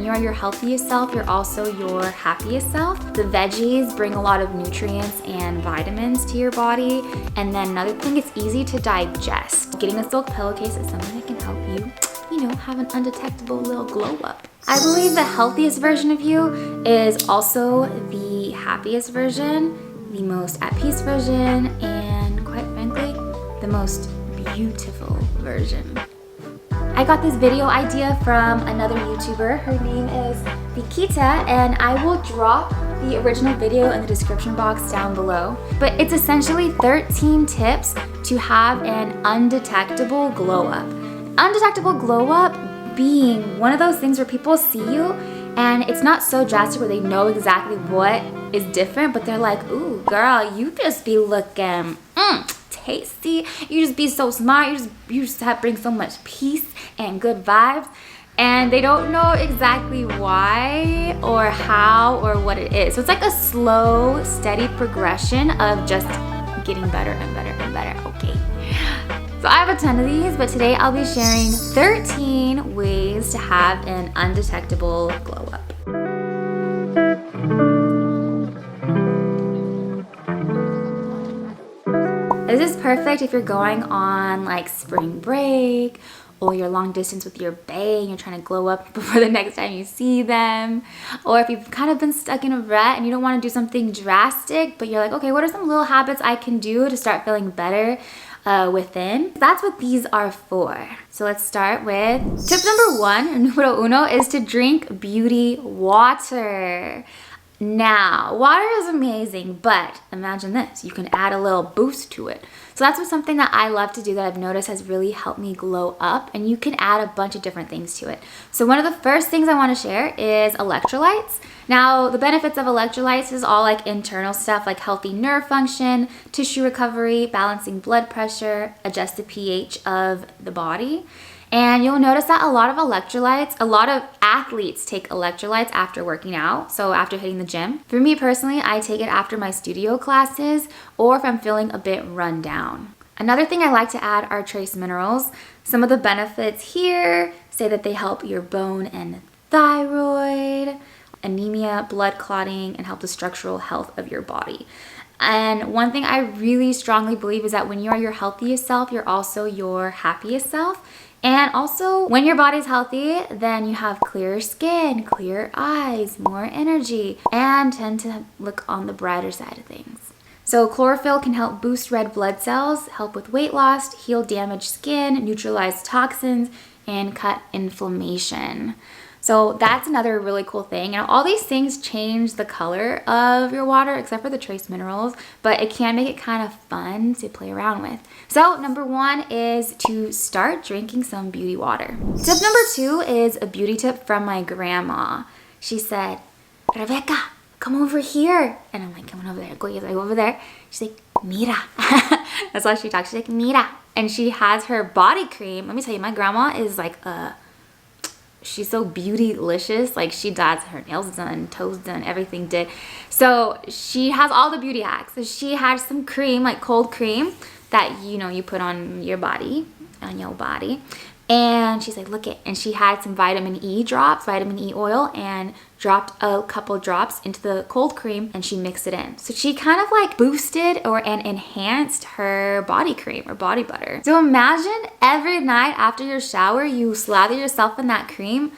you are your healthiest self, you're also your happiest self. The veggies bring a lot of nutrients and vitamins to your body. And then another thing, it's easy to digest. Getting a silk pillowcase is something that can help you know, have an undetectable little glow up. I believe the healthiest version of you is also the happiest version, the most at peace version, and quite frankly, the most beautiful version. I got this video idea from another YouTuber. Her name is Vikita, and I will drop the original video in the description box down below. But it's essentially 13 tips to have an undetectable glow up. Undetectable glow up being one of those things where people see you and it's not so drastic where they know exactly what is different, but they're like, ooh, girl, you just be looking tasty. You just be so smart. You just bring so much peace and good vibes. And they don't know exactly why or how or what it is. So it's like a slow, steady progression of just getting better and better and better, okay? So I have a ton of these, but today I'll be sharing 13 ways to have an undetectable glow up. This is perfect if you're going on like spring break or you're long distance with your bae and you're trying to glow up before the next time you see them. Or if you've kind of been stuck in a rut and you don't want to do something drastic, but you're like, okay, what are some little habits I can do to start feeling better within? That's what these are for. So let's start with tip number 1, numero uno, is to drink beauty water. Now, water is amazing, but imagine this, you can add a little boost to it. So that's something that I love to do that I've noticed has really helped me glow up, and you can add a bunch of different things to it. So one of the first things I want to share is electrolytes. Now, the benefits of electrolytes is all like internal stuff like healthy nerve function, tissue recovery, balancing blood pressure, adjust the pH of the body. And you'll notice that a lot of athletes take electrolytes after working out, so after hitting the gym. For me personally, I take it after my studio classes or if I'm feeling a bit run down. Another thing I like to add are trace minerals. Some of the benefits here say that they help your bone and thyroid, anemia, blood clotting, and help the structural health of your body. And one thing I really strongly believe is that when you are your healthiest self, you're also your happiest self. And also, when your body's healthy, then you have clearer skin, clearer eyes, more energy, and tend to look on the brighter side of things. So chlorophyll can help boost red blood cells, help with weight loss, heal damaged skin, neutralize toxins, and cut inflammation. So that's another really cool thing. And all these things change the color of your water except for the trace minerals, but it can make it kind of fun to play around with. So number 1 is to start drinking some beauty water. Tip number 2 is a beauty tip from my grandma. She said, Rebecca, come over here. And I'm like, come on over there. Go over there. She's like, mira. That's why she talks. She's like, mira. And she has her body cream. Let me tell you, my grandma is like she's so beauty-licious. Like, she does her nails done, toes done, everything did. So she has all the beauty hacks. So she has some cream, like cold cream, that you put on your body, And she's like, look it. And she had some vitamin E drops, vitamin E oil, and dropped a couple drops into the cold cream, and she mixed it in. So she kind of like boosted and enhanced her body cream or body butter. So imagine every night after your shower, you slather yourself in that cream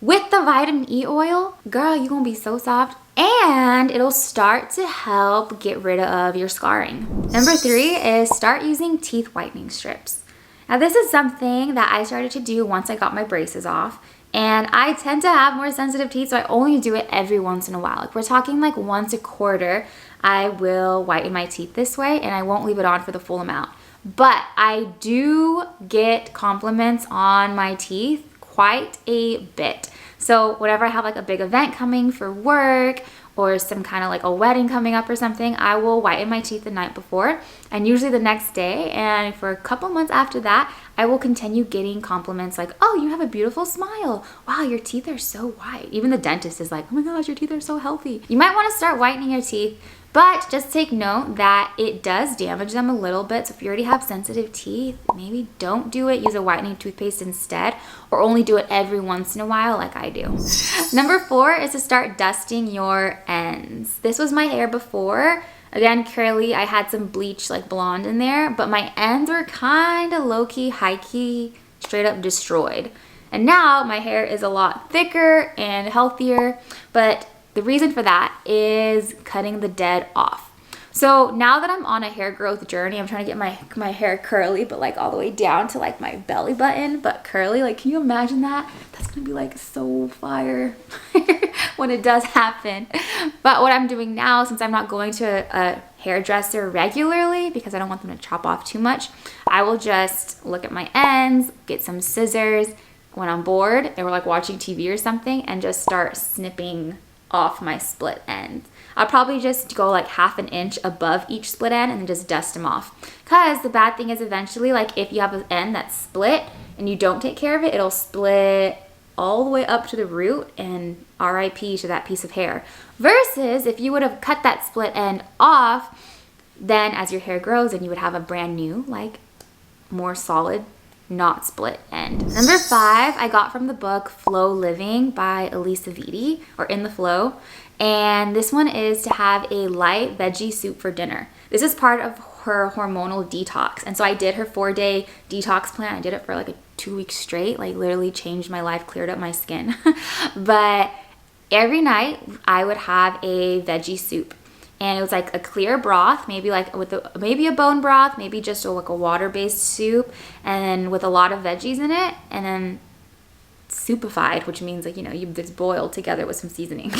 with the vitamin E oil. Girl, you're gonna be so soft. And it'll start to help get rid of your scarring. Number 3 is start using teeth whitening strips. Now this is something that I started to do once I got my braces off. And I tend to have more sensitive teeth, so I only do it every once in a while. Like, we're talking like once a quarter, I will whiten my teeth this way, and I won't leave it on for the full amount. But I do get compliments on my teeth quite a bit. So whenever I have like a big event coming for work or some kind of like a wedding coming up or something, I will whiten my teeth the night before and usually the next day. And for a couple months after that, I will continue getting compliments like, oh, you have a beautiful smile. Wow, your teeth are so white. Even the dentist is like, oh my gosh, your teeth are so healthy. You might want to start whitening your teeth But just take note that it does damage them a little bit. So if you already have sensitive teeth, maybe don't do it. Use a whitening toothpaste instead, or only do it every once in a while like I do. Number 4 is to start dusting your ends. This was my hair before. Again, curly. I had some bleach like blonde in there, but my ends were kind of low-key, high-key, straight up destroyed. And now my hair is a lot thicker and healthier, but the reason for that is cutting the dead off. So now that I'm on a hair growth journey, I'm trying to get my hair curly, but like all the way down to like my belly button, but curly. Like, can you imagine that? That's gonna be like so fire when it does happen. But what I'm doing now, since I'm not going to a hairdresser regularly because I don't want them to chop off too much, I will just look at my ends, get some scissors when I'm bored and we're like watching TV or something, and just start snipping off my split ends. I'll probably just go like half an inch above each split end and then just dust them off. Because the bad thing is eventually, like if you have an end that's split and you don't take care of it, it'll split all the way up to the root, and RIP to that piece of hair. Versus if you would have cut that split end off, then as your hair grows, and you would have a brand new, like more solid, not split end. Number 5, I got from the book Flow Living by Eloisa, or In the Flow. And this one is to have a light veggie soup for dinner. This is part of her hormonal detox. And so I did her 4-day detox plan. I did it for like 2 weeks straight, like literally changed my life, cleared up my skin. But every night I would have a veggie soup. And it was like a clear broth, maybe like maybe a bone broth, maybe just like a water-based soup, and then with a lot of veggies in it, and then soupified, which means like, it's boiled together with some seasoning.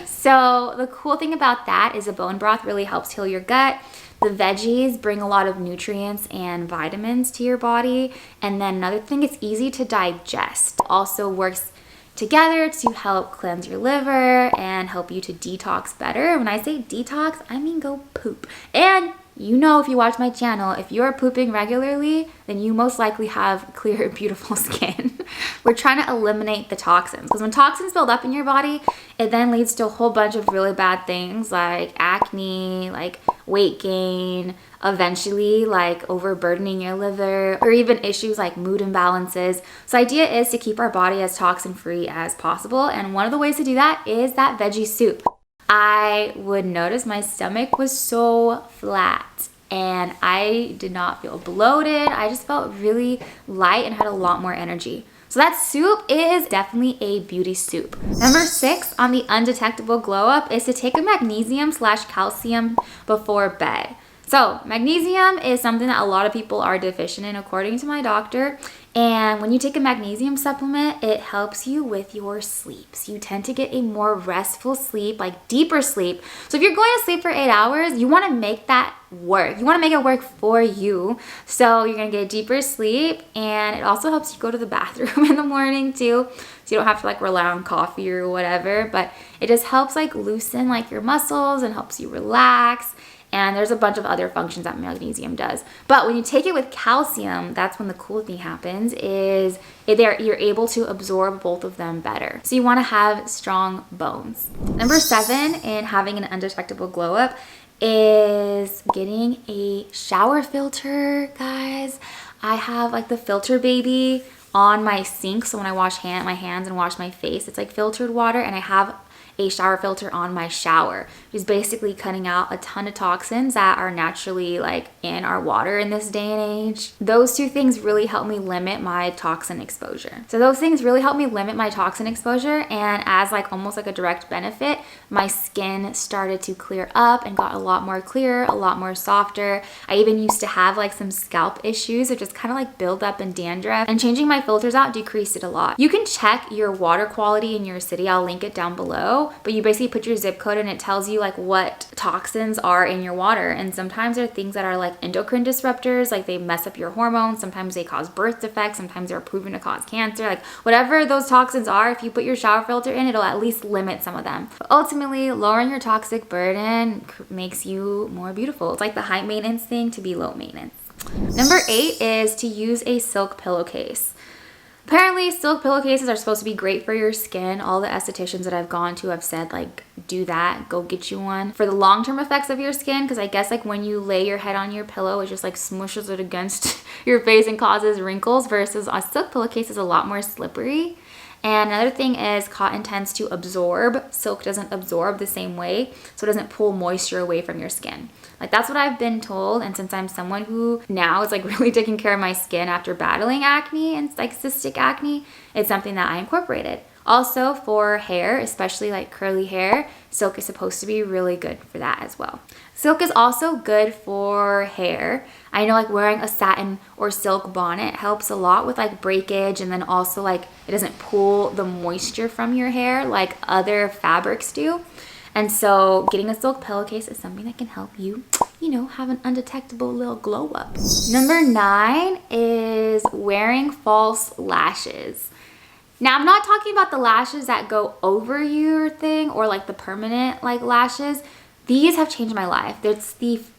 So the cool thing about that is a bone broth really helps heal your gut. The veggies bring a lot of nutrients and vitamins to your body. And then another thing, it's easy to digest. It also works together to help cleanse your liver and help you to detox better. When I say detox, I mean go poop. And if you watch my channel, if you're pooping regularly, then you most likely have clear, beautiful skin. We're trying to eliminate the toxins, because when toxins build up in your body, it then leads to a whole bunch of really bad things like acne, like weight gain, eventually like overburdening your liver, or even issues like mood imbalances. So the idea is to keep our body as toxin free as possible. And one of the ways to do that is that veggie soup. I would notice my stomach was so flat and I did not feel bloated. I just felt really light and had a lot more energy. So that soup is definitely a beauty soup. Number 6 on the Undetectable Glow Up is to take a magnesium/calcium before bed. So magnesium is something that a lot of people are deficient in, according to my doctor. And when you take a magnesium supplement, it helps you with your sleep. So you tend to get a more restful sleep, like deeper sleep. So if you're going to sleep for 8 hours, you want to make that work. You want to make it work for you. So you're going to get deeper sleep, and it also helps you go to the bathroom in the morning too. So you don't have to like rely on coffee or whatever, but it just helps like loosen like your muscles and helps you relax. And there's a bunch of other functions that magnesium does. But when you take it with calcium, that's when the cool thing happens, is you're able to absorb both of them better. So you want to have strong bones. Number 7 in having an undetectable glow up is getting a shower filter, guys. I have like the filter baby on my sink. So when I wash my hands and wash my face, it's like filtered water, and I have a shower filter on my shower, which is basically cutting out a ton of toxins that are naturally like in our water in this day and age. Those two things really help me limit my toxin exposure. And as like almost like a direct benefit, my skin started to clear up and got a lot more clear, a lot more softer. I even used to have like some scalp issues, or just kind of like build up and dandruff, and changing my filters out decreased it a lot. You can check your water quality in your city. I'll link it down below. But you basically put your zip code and it tells you like what toxins are in your water. And sometimes there are things that are like endocrine disruptors, like they mess up your hormones. Sometimes they cause birth defects. Sometimes they're proven to cause cancer. Like whatever those toxins are, if you put your shower filter in, it'll at least limit some of them. But ultimately, lowering your toxic burden makes you more beautiful. It's like the high maintenance thing to be low maintenance. Number 8 is to use a silk pillowcase. Apparently, silk pillowcases are supposed to be great for your skin. All the estheticians that I've gone to have said, like, do that, go get you one. For the long-term effects of your skin, because I guess like when you lay your head on your pillow, it just like smushes it against your face and causes wrinkles, versus a silk pillowcase is a lot more slippery. And another thing is cotton tends to absorb. Silk doesn't absorb the same way, so it doesn't pull moisture away from your skin. Like that's what I've been told. And since I'm someone who now is like really taking care of my skin after battling acne and like cystic acne, it's something that I incorporated. Also for hair, especially like curly hair, silk is supposed to be really good for that as well. Silk is also good for hair. I know like wearing a satin or silk bonnet helps a lot with like breakage, and then also like it doesn't pull the moisture from your hair like other fabrics do. And so getting a silk pillowcase is something that can help you, you know, have an undetectable little glow up. Number 9 is wearing false lashes. Now, I'm not talking about the lashes that go over your thing or like the permanent like lashes. These have changed my life. There's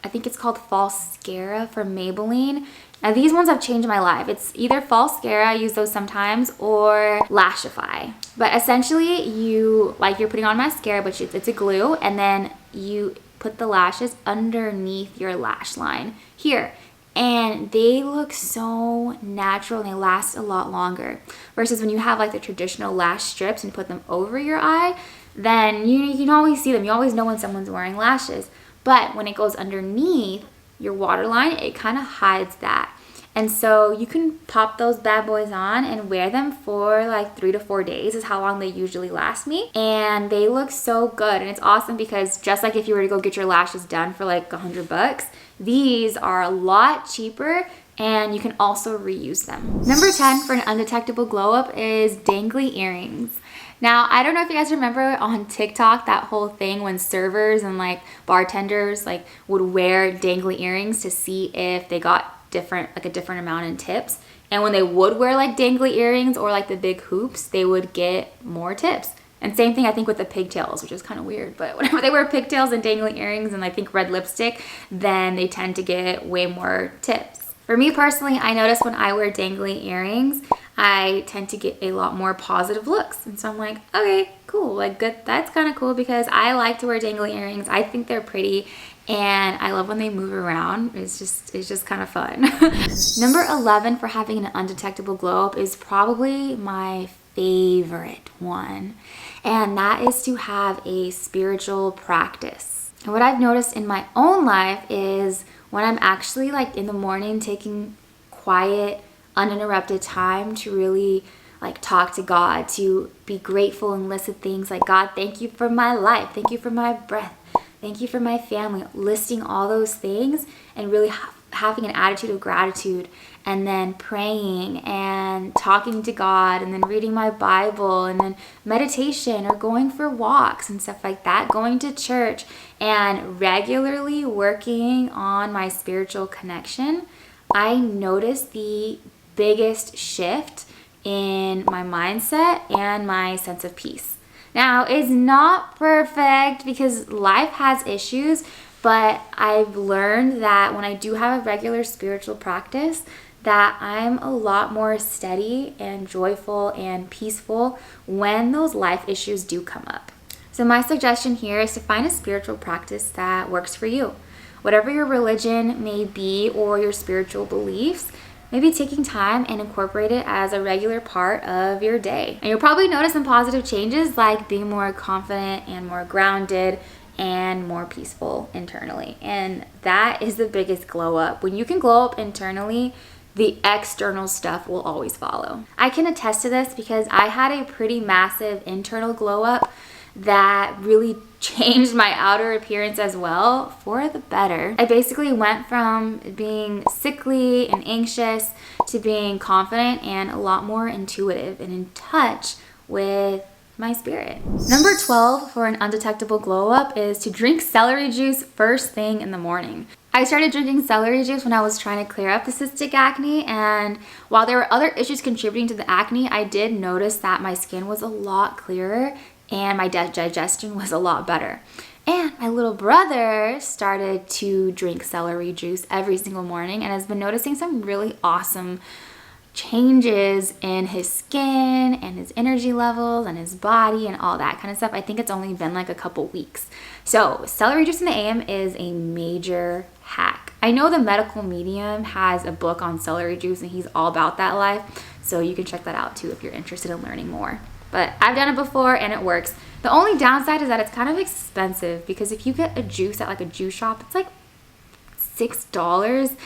I think it's called false mascara from Maybelline. Now these ones have changed my life. It's either false mascara, I use those sometimes, or Lashify. But essentially you're putting on mascara, but it's a glue, and then you put the lashes underneath your lash line here. And they look so natural and they last a lot longer. Versus when you have like the traditional lash strips and put them over your eye, then you can always see them. You always know when someone's wearing lashes. But when it goes underneath your waterline, it kind of hides that. And so you can pop those bad boys on and wear them for like 3 to 4 days is how long they usually last me. And they look so good. And it's awesome because just like if you were to go get your lashes done for like $100, these are a lot cheaper and you can also reuse them. Number 10 for an undetectable glow up is dangly earrings. Now, I don't know if you guys remember on TikTok that whole thing when servers and like bartenders like would wear dangly earrings to see if they got a different amount in tips. And when they would wear like dangly earrings or like the big hoops, they would get more tips. And same thing I think with the pigtails, which is kind of weird, but whenever they wear pigtails and dangly earrings and I think red lipstick, then they tend to get way more tips. For me personally, I notice when I wear dangly earrings, I tend to get a lot more positive looks. And so I'm like, okay, cool, like good, that's kind of cool because I like to wear dangly earrings. I think they're pretty and I love when they move around. It's just kind of fun. Number 11 for having an undetectable glow up is probably my favorite one. And that is to have a spiritual practice. And what I've noticed in my own life is when I'm actually like in the morning taking quiet, uninterrupted time to really like talk to God, to be grateful and list things like, God, thank you for my life. Thank you for my breath. Thank you for my family. Listing all those things and really having an attitude of gratitude, and then praying and talking to God, and then reading my Bible, and then meditation or going for walks and stuff like that, going to church and regularly working on my spiritual connection, I noticed the biggest shift in my mindset and my sense of peace. Now, it's not perfect because life has issues, but I've learned that when I do have a regular spiritual practice, that I'm a lot more steady and joyful and peaceful when those life issues do come up. So my suggestion here is to find a spiritual practice that works for you. Whatever your religion may be or your spiritual beliefs, maybe taking time and incorporate it as a regular part of your day. And you'll probably notice some positive changes like being more confident and more grounded and more peaceful internally. And that is the biggest glow up. When you can glow up internally, the external stuff will always follow. I can attest to this because I had a pretty massive internal glow up that really changed my outer appearance as well for the better. I basically went from being sickly and anxious to being confident and a lot more intuitive and in touch with my spirit. Number 12 for an undetectable glow up is to drink celery juice first thing in the morning. I started drinking celery juice when I was trying to clear up the cystic acne, and while there were other issues contributing to the acne, I did notice that my skin was a lot clearer and my digestion was a lot better. And my little brother started to drink celery juice every single morning and has been noticing some really awesome changes in his skin and his energy levels and his body and all that kind of stuff. I think it's only been like a couple weeks. So celery juice in the AM is a major hack. I know the medical medium has a book on celery juice and he's all about that life. So you can check that out too if you're interested in learning more. But I've done it before and it works. The only downside is that it's kind of expensive because if you get a juice at like a juice shop, it's like $6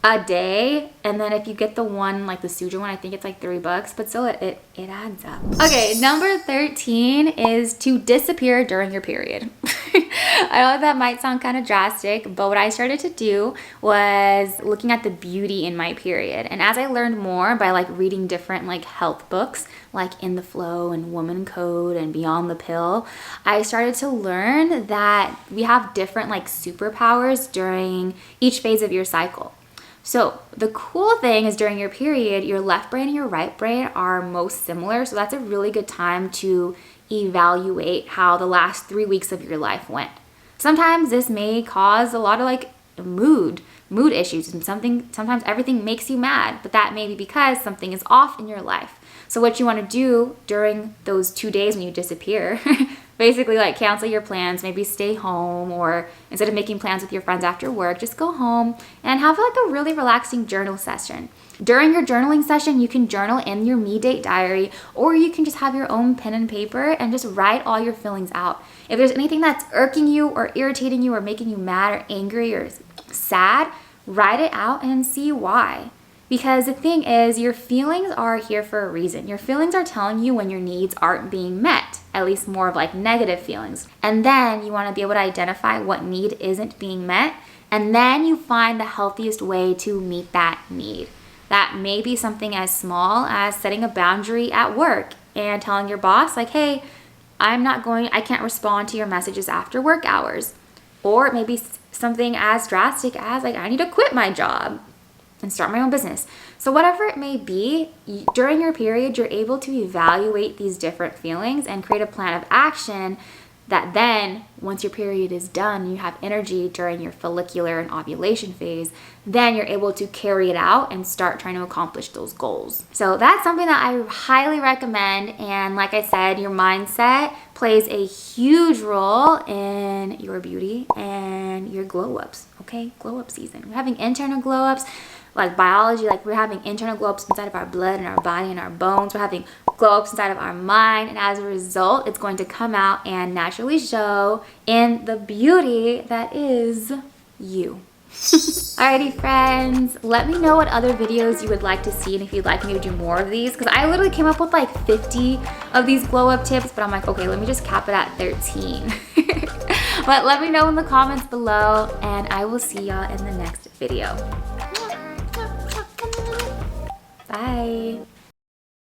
a day, and then if you get the one like the suja one, I think it's like $3, but still it adds up. Okay, number 13 is to disappear during your period. I know that might sound kind of drastic, but what I started to do was looking at the beauty in my period. And as I learned more by like reading different like health books like In the Flow and WOMANHOOD and Beyond the Pill, I started to learn that we have different like superpowers during each phase of your cycle. So the cool thing is during your period, your left brain and your right brain are most similar. So that's a really good time to evaluate how the last 3 weeks of your life went. Sometimes this may cause a lot of like mood issues, and sometimes everything makes you mad, but that may be because something is off in your life. So what you want to do during those 2 days when you disappear, basically like cancel your plans, maybe stay home, or instead of making plans with your friends after work, just go home and have like a really relaxing journal session. During your journaling session, you can journal in your me date diary, or you can just have your own pen and paper and just write all your feelings out. If there's anything that's irking you or irritating you or making you mad or angry or sad, write it out and see why. Because the thing is, your feelings are here for a reason. Your feelings are telling you when your needs aren't being met, at least more of like negative feelings. And then you want to be able to identify what need isn't being met, and then you find the healthiest way to meet that need. That may be something as small as setting a boundary at work and telling your boss like, hey, I can't respond to your messages after work hours. Or it may be something as drastic as like, I need to quit my job and start my own business. So whatever it may be, during your period, you're able to evaluate these different feelings and create a plan of action that then, once your period is done, you have energy during your follicular and ovulation phase, then you're able to carry it out and start trying to accomplish those goals. So that's something that I highly recommend. And like I said, your mindset plays a huge role in your beauty and your glow ups, okay? Glow up season. We're having internal glow ups. Like biology, like we're having internal glow ups inside of our blood and our body and our bones. We're having glow ups inside of our mind, and as a result, it's going to come out and naturally show in the beauty that is you. Alrighty friends, let me know what other videos you would like to see and if you'd like me to do more of these, because I literally came up with like 50 of these glow up tips, but I'm like, okay, let me just cap it at 13. But let me know in the comments below, and I will see y'all in the next video. Bye.